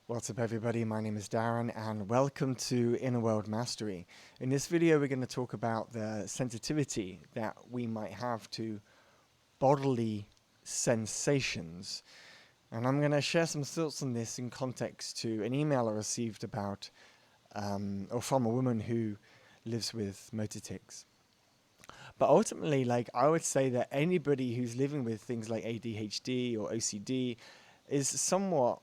What's up everybody, my name is Darren and welcome to Inner World Mastery. In this video we're going to talk about the sensitivity that we might have to bodily sensations. And I'm going to share some thoughts on this in context to an email I received about, or from a woman who lives with motor tics. But ultimately, I would say that anybody who's living with things like ADHD or OCD is somewhat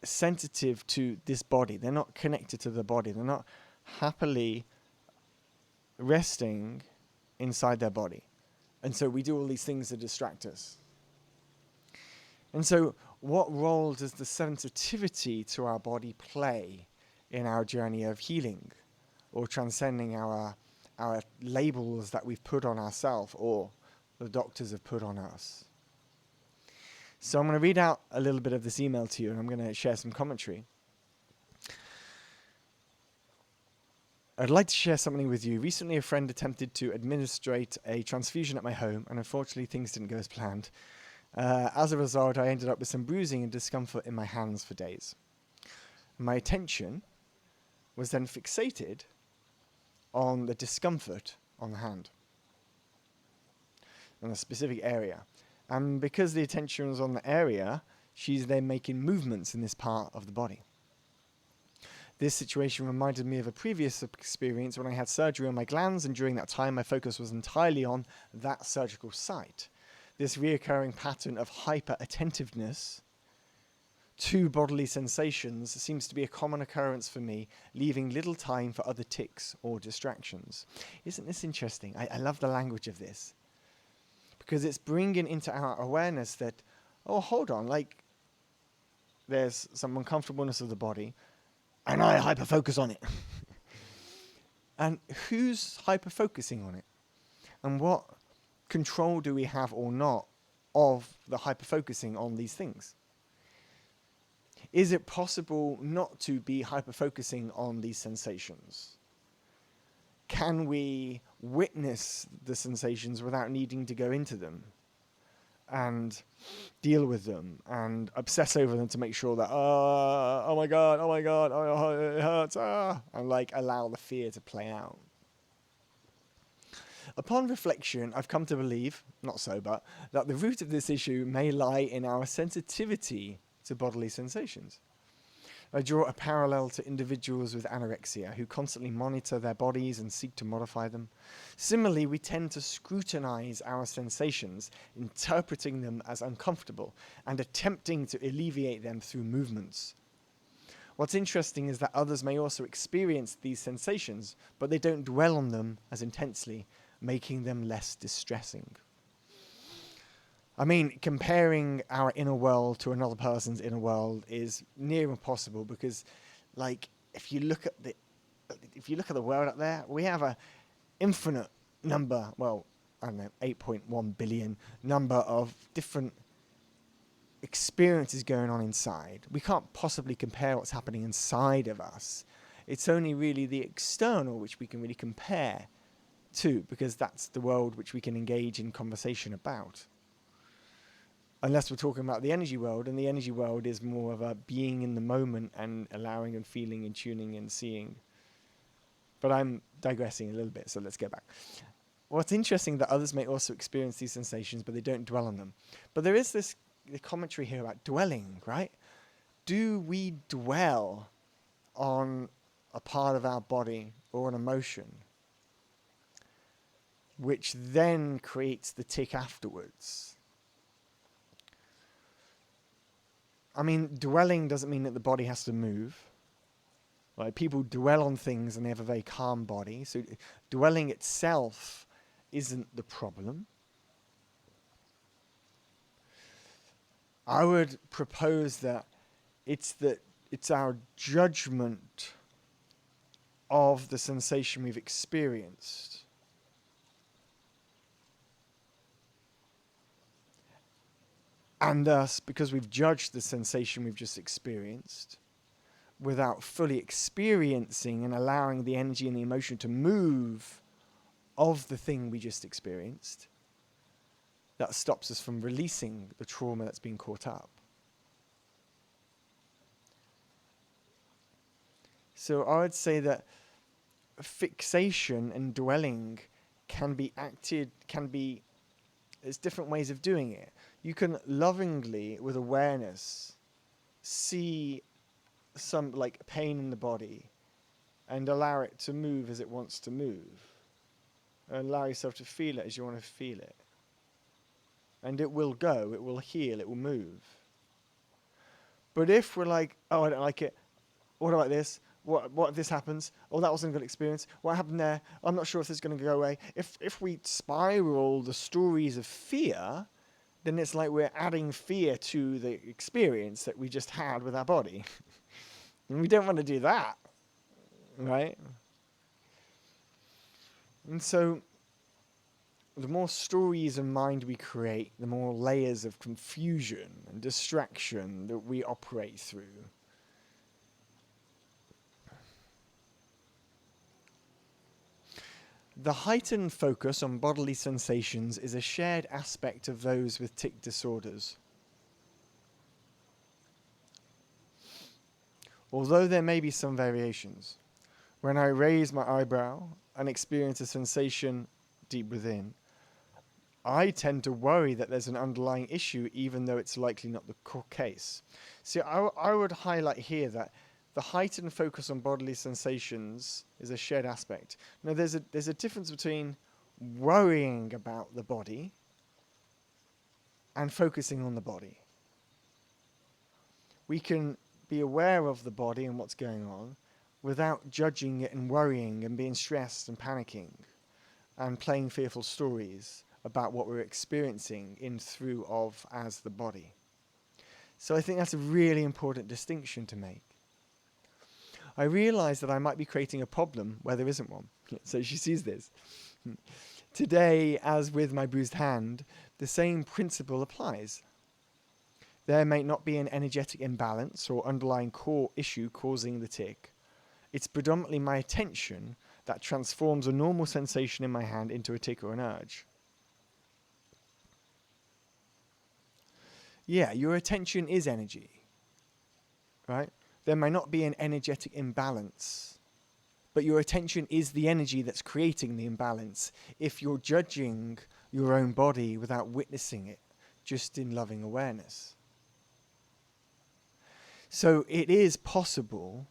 sensitive to this body. They're not connected to the body. They're not happily resting inside their body. And so we do all these things that distract us. And so what role does the sensitivity to our body play in our journey of healing or transcending our labels that we've put on ourselves or the doctors have put on us? So I'm going to read out a little bit of this email to you, and I'm going to share some commentary. I'd like to share something with you. Recently, a friend attempted to administrate a transfusion at my home, and unfortunately, things didn't go as planned. As a result, I ended up with some bruising and discomfort in my hands for days. My attention was then fixated on the discomfort on the hand, in a specific area. And because the attention was on the area, she's then making movements in this part of the body. This situation reminded me of a previous experience when I had surgery on my glands, and during that time my focus was entirely on that surgical site. This reoccurring pattern of hyper-attentiveness to bodily sensations seems to be a common occurrence for me, leaving little time for other tics or distractions. Isn't this interesting? I love the language of this. Because it's bringing into our awareness that, oh, hold on, there's some uncomfortableness of the body, and I hyper-focus on it. And who's hyper-focusing on it? And what control do we have or not of the hyper-focusing on these things? Is it possible not to be hyper-focusing on these sensations? Can we witness the sensations without needing to go into them and deal with them and obsess over them to make sure that, oh my God, oh, it hurts, and allow the fear to play out? Upon reflection, I've come to believe, not so, but that the root of this issue may lie in our sensitivity to bodily sensations. I draw a parallel to individuals with anorexia who constantly monitor their bodies and seek to modify them. Similarly, we tend to scrutinize our sensations, interpreting them as uncomfortable and attempting to alleviate them through movements. What's interesting is that others may also experience these sensations, but they don't dwell on them as intensely, making them less distressing. I mean, comparing our inner world to another person's inner world is near impossible because, if you look at the world out there, we have a infinite number, 8.1 billion number of different experiences going on inside. We can't possibly compare what's happening inside of us. It's only really the external which we can really compare to, because that's the world which we can engage in conversation about. Unless we're talking about the energy world, and the energy world is more of a being in the moment and allowing and feeling and tuning and seeing. But I'm digressing a little bit, so let's get back. What's interesting that others may also experience these sensations, but they don't dwell on them. But there is the commentary here about dwelling, right? Do we dwell on a part of our body or an emotion, which then creates the tic afterwards? I mean, dwelling doesn't mean that the body has to move. People dwell on things and they have a very calm body. So dwelling itself isn't the problem. I would propose that it's our judgment of the sensation we've experienced. And thus, because we've judged the sensation we've just experienced without fully experiencing and allowing the energy and the emotion to move of the thing we just experienced, that stops us from releasing the trauma that's been caught up. So I would say that fixation and dwelling there's different ways of doing it. You can lovingly, with awareness, see some like pain in the body and allow it to move as it wants to move. And allow yourself to feel it as you want to feel it. And it will go, it will heal, it will move. But if we're like, oh, I don't like it, what about this? What if this happens? Oh, that wasn't a good experience. What happened there? I'm not sure if this is going to go away. If we spiral the stories of fear, then it's like we're adding fear to the experience that we just had with our body. And we don't want to do that, right? And so the more stories in mind we create, the more layers of confusion and distraction that we operate through. The heightened focus on bodily sensations is a shared aspect of those with tic disorders. Although there may be some variations, when I raise my eyebrow and experience a sensation deep within, I tend to worry that there's an underlying issue even though it's likely not the case. See, I would highlight here that the heightened focus on bodily sensations is a shared aspect. Now, there's a difference between worrying about the body and focusing on the body. We can be aware of the body and what's going on without judging it and worrying and being stressed and panicking and playing fearful stories about what we're experiencing in, through, of, as the body. So I think that's a really important distinction to make. I realize that I might be creating a problem where there isn't one. So she sees this. Today, as with my bruised hand, the same principle applies. There may not be an energetic imbalance or underlying core issue causing the tic. It's predominantly my attention that transforms a normal sensation in my hand into a tic or an urge. Yeah, your attention is energy, right? There may not be an energetic imbalance, but your attention is the energy that's creating the imbalance if you're judging your own body without witnessing it, just in loving awareness. So it is possible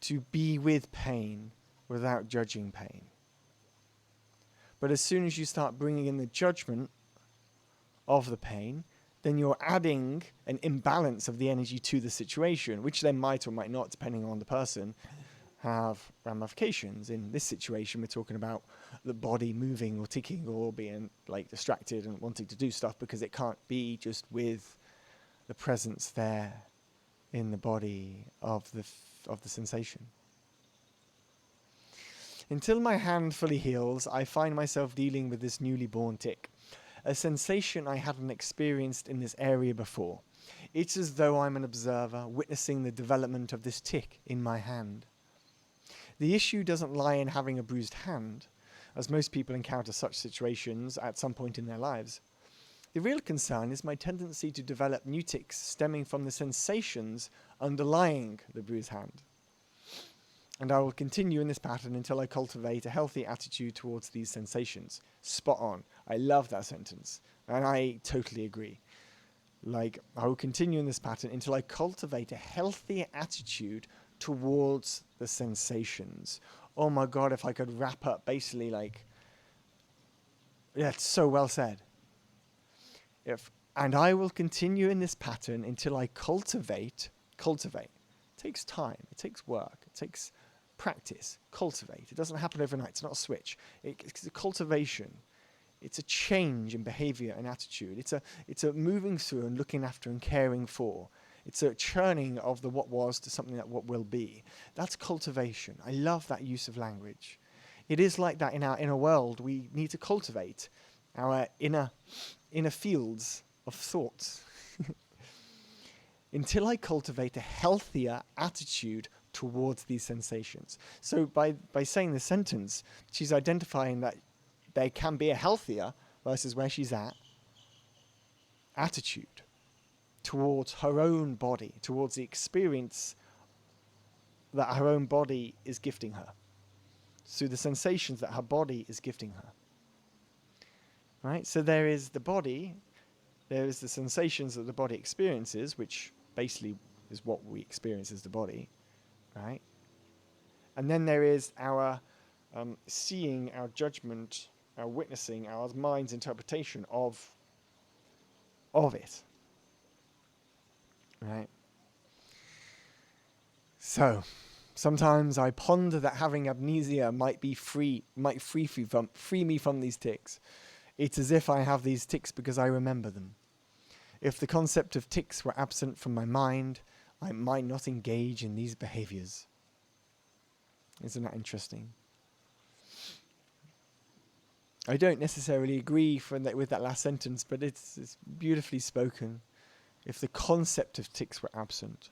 to be with pain without judging pain. But as soon as you start bringing in the judgment of the pain, then you're adding an imbalance of the energy to the situation, which then might or might not, depending on the person, have ramifications. In this situation, we're talking about the body moving or ticking or being like distracted and wanting to do stuff because it can't be just with the presence there in the body of the sensation. Until my hand fully heals, I find myself dealing with this newly born tic, a sensation I hadn't experienced in this area before. It's as though I'm an observer witnessing the development of this tic in my hand. The issue doesn't lie in having a bruised hand, as most people encounter such situations at some point in their lives. The real concern is my tendency to develop new tics stemming from the sensations underlying the bruised hand. And I will continue in this pattern until I cultivate a healthy attitude towards these sensations. Spot on. I love that sentence. And I totally agree. Like, I will continue in this pattern until I cultivate a healthy attitude towards the sensations. Oh my God, if I could wrap up basically like, yeah, it's so well said. And I will continue in this pattern until I cultivate. It takes time, it takes work, it takes practice, cultivate. It doesn't happen overnight, it's not a switch. It's a cultivation. It's a change in behavior and attitude. It's a moving through and looking after and caring for. It's a churning of the what was to something that what will be. That's cultivation. I love that use of language. It is like that in our inner world. We need to cultivate our inner fields of thoughts. Until I cultivate a healthier attitude towards these sensations. So by saying this sentence, she's identifying that there can be a healthier, versus where she's at, attitude towards her own body, towards the experience that her own body is gifting her, through the sensations that her body is gifting her. Right? So there is the body, there is the sensations that the body experiences, which basically is what we experience as the body, right? And then there is our seeing, our judgment, our witnessing, our mind's interpretation of it, right? So sometimes I ponder that having amnesia might free me from these tics. It's as if I have these tics because I remember them. If the concept of tics were absent from my mind, I might not engage in these behaviors. Isn't that interesting? I don't necessarily agree with that last sentence, but it's beautifully spoken. If the concept of tics were absent.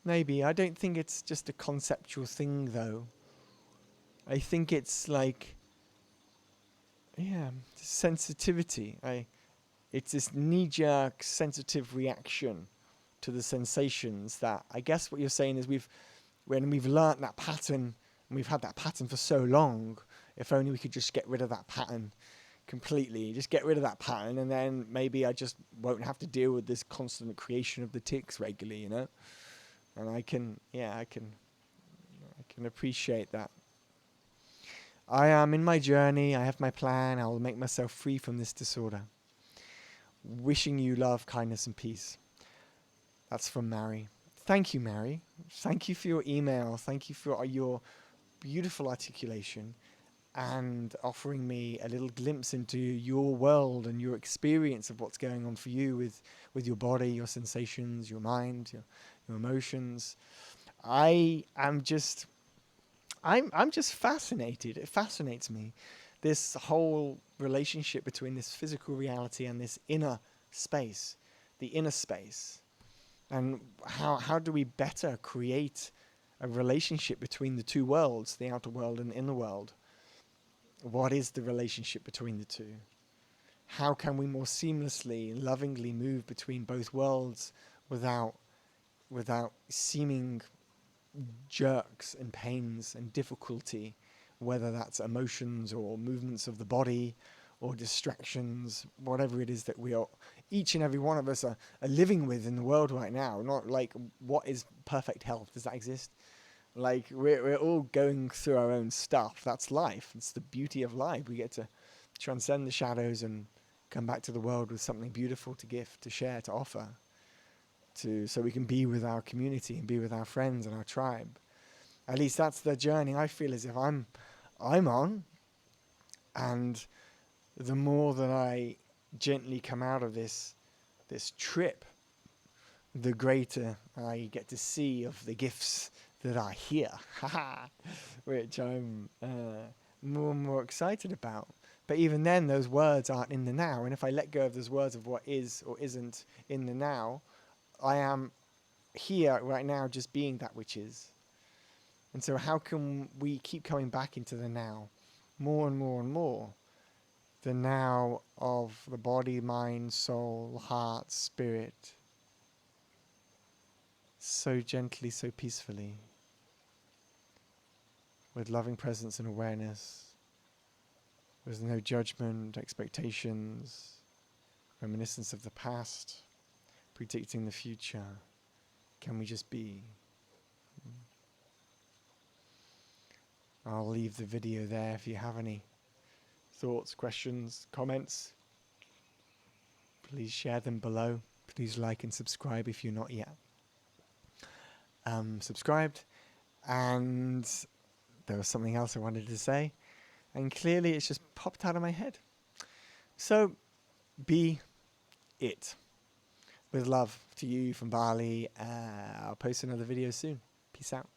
Maybe. I don't think it's just a conceptual thing, though. I think it's like, sensitivity. It's this knee-jerk, sensitive reaction to the sensations that I guess what you're saying is when we've learnt that pattern, and we've had that pattern for so long, if only we could just get rid of that pattern completely, just get rid of that pattern, and then maybe I just won't have to deal with this constant creation of the tics regularly, you know? And I can appreciate that. I am in my journey, I have my plan, I will make myself free from this disorder. Wishing you love, kindness, and peace. That's from Mary. Thank you, Mary. Thank you for your email. Thank you for your beautiful articulation and offering me a little glimpse into your world and your experience of what's going on for you with your body, your sensations, your mind, your emotions. I'm just fascinated. It fascinates me, this whole relationship between this physical reality and this inner space, the inner space. And how do we better create a relationship between the two worlds, the outer world and the inner world? What is the relationship between the two? How can we more seamlessly and lovingly move between both worlds without seeming jerks and pains and difficulty, whether that's emotions or movements of the body or distractions, whatever it is that each and every one of us are living with in the world right now. Not like, what is perfect health? Does that exist? Like, we're all going through our own stuff. That's life. It's the beauty of life. We get to transcend the shadows and come back to the world with something beautiful to gift, to share, to offer, so we can be with our community and be with our friends and our tribe. At least that's the journey I feel as if I'm on. And the more that I gently come out of this trip, the greater I get to see of the gifts that are here, which I'm more and more excited about. But even then, those words aren't in the now. And if I let go of those words of what is or isn't in the now, I am here right now just being that which is. And so how can we keep coming back into the now more and more and more? The now of the body, mind, soul, heart, spirit. So gently, so peacefully. With loving presence and awareness. With no judgment, expectations, reminiscence of the past, predicting the future. Can we just be? I'll leave the video there. If you have any thoughts, questions, comments, please share them below. Please like and subscribe if you're not yet subscribed. And there was something else I wanted to say, and clearly it's just popped out of my head. So be it. With love to you from Bali. I'll post another video soon. Peace out.